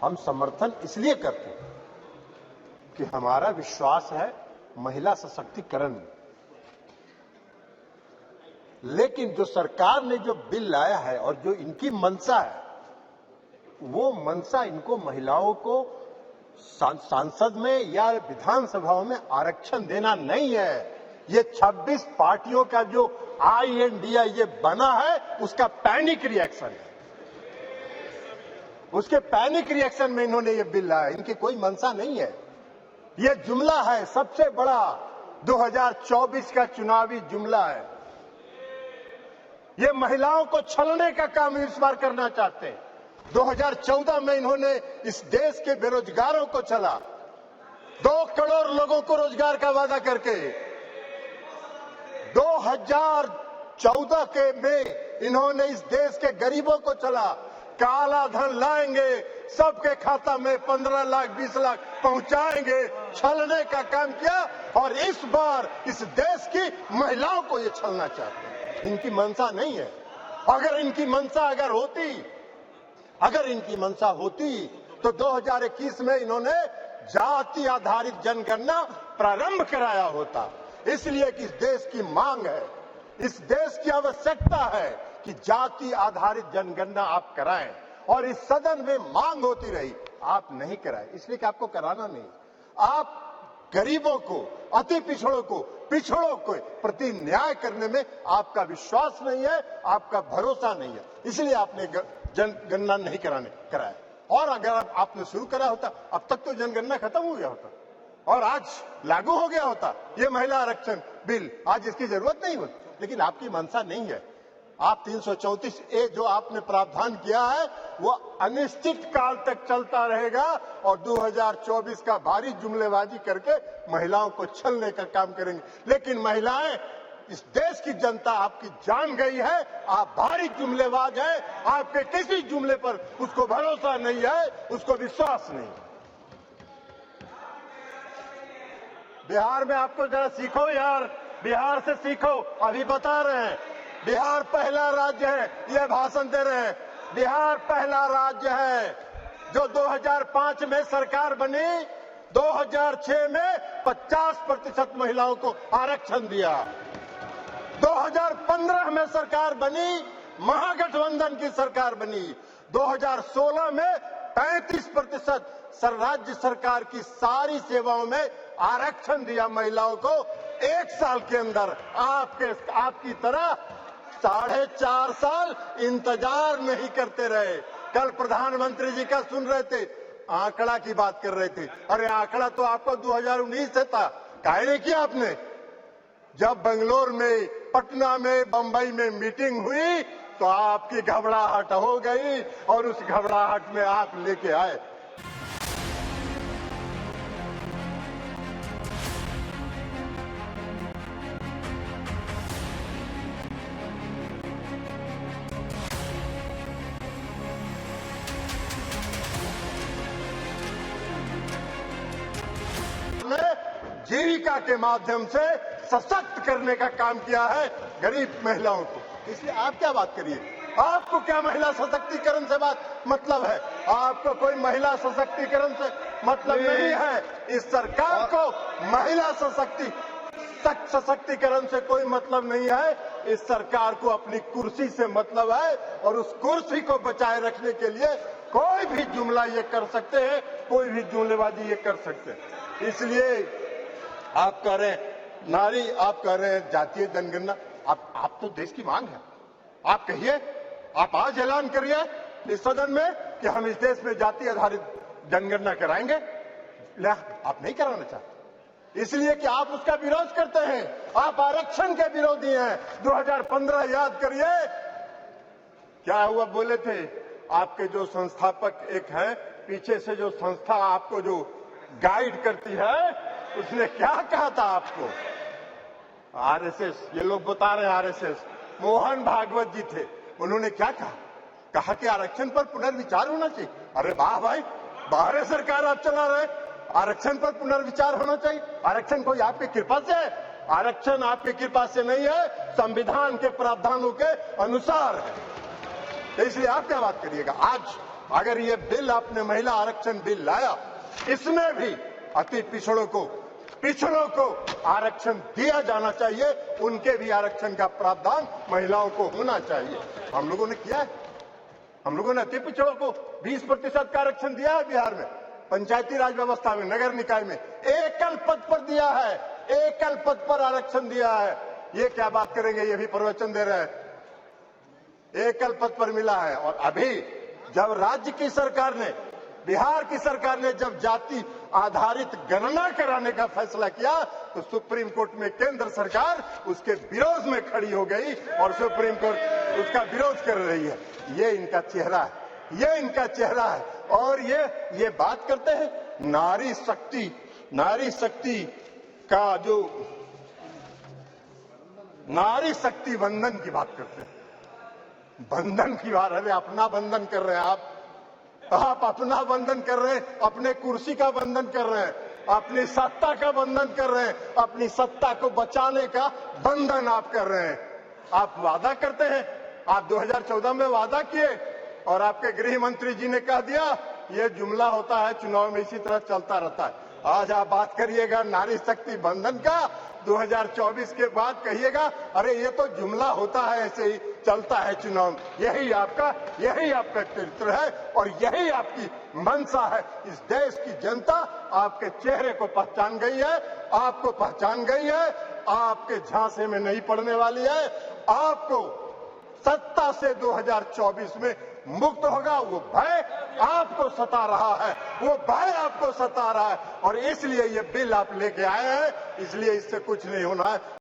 हम समर्थन इसलिए करते हैं कि हमारा विश्वास है महिला सशक्तिकरण में। लेकिन जो सरकार ने जो बिल लाया है और जो इनकी मंशा है, वो मंशा इनको महिलाओं को सांसद में या विधानसभाओं में आरक्षण देना नहीं है। ये 26 पार्टियों का जो INDA ये बना है, उसका पैनिक रिएक्शन है। उसके पैनिक रिएक्शन में इन्होंने ये बिल लाया। इनकी कोई मंशा नहीं है। ये जुमला है, सबसे बड़ा 2024 का चुनावी जुमला है। ये महिलाओं को छलने का काम इस बार करना चाहते हैं। 2014 में इन्होंने इस देश के बेरोजगारों को छला, 2 करोड़ लोगों को रोजगार का वादा करके 2014 के में इन्होंने इस देश के गरीबों को छला, काला धन लाएंगे, सबके खाता में 15 लाख 20 लाख पहुंचाएंगे, छलने का काम किया। और इस बार इस देश की महिलाओं को ये छलना चाहते हैं। इनकी मंशा नहीं है। अगर इनकी मंशा होती तो 2021 में इन्होंने जाति आधारित जनगणना प्रारंभ कराया होता। इसलिए कि इस देश की मांग है, इस देश की आवश्यकता है कि जाति आधारित जनगणना आप कराएं। और इस सदन में मांग होती रही, आप नहीं कराए, इसलिए कि आपको कराना नहीं। आप गरीबों को, अति पिछड़ों को प्रति न्याय करने में आपका विश्वास नहीं है, आपका भरोसा नहीं है, इसलिए आपने जनगणना नहीं कराया। और अगर आपने शुरू करा होता, अब तक तो जनगणना खत्म हो गया होता और आज लागू हो गया होता ये महिला आरक्षण बिल। आज इसकी जरूरत नहीं होती, लेकिन आपकी मंशा नहीं है। आप 334A जो आपने प्रावधान किया है वो अनिश्चित काल तक चलता रहेगा और 2024 का भारी जुमलेबाजी करके महिलाओं को छलने का काम करेंगे। लेकिन महिलाएं, इस देश की जनता आपकी जान गई है, आप भारी जुमलेबाज हैं। आपके किसी जुमले पर उसको भरोसा नहीं है, उसको विश्वास नहीं। बिहार में आपको जरा सीखो यार, बिहार से सीखो। अभी बता रहे हैं बिहार पहला राज्य है, ये भाषण दे रहे हैं। बिहार पहला राज्य है जो 2005 में सरकार बनी, 2006 में 50% महिलाओं को आरक्षण दिया। 2015 में सरकार बनी, महागठबंधन की सरकार बनी। 2016 में 35% राज्य सरकार की सारी सेवाओं में आरक्षण दिया महिलाओं को। 1 साल के अंदर आपकी तरह 4.5 साल इंतजार नहीं करते रहे। कल प्रधानमंत्री जी का सुन रहे थे, आंकड़ा की बात कर रहे थे। अरे आंकड़ा तो आपको 2019 से था, काहे नहीं किया आपने? जब बेंगलोर में, पटना में, बंबई में मीटिंग हुई तो आपकी घबराहट हो गई और उस घबराहट में आप लेके आए। जीविका के माध्यम से सशक्त करने का काम किया है गरीब महिलाओं को। इसलिए आप क्या बात करिए, आपको क्या महिला सशक्तिकरण से बात मतलब है? आपको कोई महिला सशक्तिकरण से मतलब नहीं है। इस सरकार को महिला सशक्तिकरण से कोई मतलब नहीं है। इस सरकार को अपनी कुर्सी से मतलब है और उस कुर्सी को बचाए रखने के लिए कोई भी जुमला ये कर सकते हैं, कोई भी जुमलेबाजी ये कर सकते हैं। इसलिए आप कह रहे हैं नारी, आप कह रहे हैं जातीय जनगणना। आप तो देश की मांग है, आप कहिए, आप आज ऐलान करिए इस सदन में कि हम इस देश में जाति आधारित जनगणना कराएंगे। आप नहीं कराना चाहते, इसलिए कि आप उसका विरोध करते हैं। आप आरक्षण के विरोधी हैं। 2015 याद करिए क्या हुआ, बोले थे आपके जो संस्थापक एक है, पीछे से जो संस्था आपको जो गाइड करती है, उसने क्या कहा था आपको? आरएसएस, ये लोग बता रहे हैं आरएसएस, मोहन भागवत जी थे, उन्होंने क्या कहा कि आरक्षण पर पुनर्विचार होना चाहिए। अरे वाह भाई, बाहर सरकार आप चला रहे, आरक्षण पर पुनर्विचार होना चाहिए। आरक्षण कोई आपकी कृपा से है? आरक्षण आपकी कृपा से नहीं है, संविधान के प्रावधानों के अनुसार है। तो इसलिए आप क्या बात करिएगा? आज अगर ये बिल आपने महिला आरक्षण बिल लाया, इसमें भी अति पिछड़ों को आरक्षण दिया जाना चाहिए, उनके भी आरक्षण का प्रावधान महिलाओं को होना चाहिए। हम लोगों ने किया है, हम लोगों ने अति पिछड़ों को 20% का आरक्षण दिया है बिहार में, पंचायती राज व्यवस्था में, नगर निकाय में एकल पद पर दिया है, एकल पद पर आरक्षण दिया है। ये क्या बात करेंगे, ये भी प्रवचन दे रहे हैं। एकल पद पर मिला है। और अभी जब राज्य की सरकार ने, बिहार की सरकार ने जब जाति आधारित गणना कराने का फैसला किया, तो सुप्रीम कोर्ट में केंद्र सरकार उसके विरोध में खड़ी हो गई और सुप्रीम कोर्ट उसका विरोध कर रही है। ये इनका चेहरा है, ये इनका चेहरा है। और ये बात करते हैं नारी शक्ति का जो नारी शक्ति बंधन की बात करते हैं। बंधन की बात, अरे अपना बंधन कर रहे हैं आप अपना बंधन कर रहे हैं, अपने कुर्सी का बंधन कर रहे हैं, अपनी सत्ता का बंधन कर रहे हैं, अपनी सत्ता को बचाने का बंधन आप कर रहे हैं। आप वादा करते हैं, आप 2014 में वादा किए और आपके गृह मंत्री जी ने कह दिया, ये जुमला होता है, चुनाव में इसी तरह चलता रहता है। आज आप बात करिएगा नारी शक्ति बंधन का, 2024 के बाद कहिएगा अरे ये तो जुमला होता है, ऐसे ही चलता है चुनाव। यही आपका चरित्र है और यही आपकी मंशा है। इस देश की जनता आपके चेहरे को पहचान गई है, आपको पहचान गई है, आपके झांसे में नहीं पड़ने वाली है। आपको सत्ता से 2024 में मुक्त होगा। वो भय आपको सता रहा है, वो भय आपको सता रहा है और इसलिए ये बिल आप लेके आए हैं, इसलिए इससे कुछ नहीं होना है।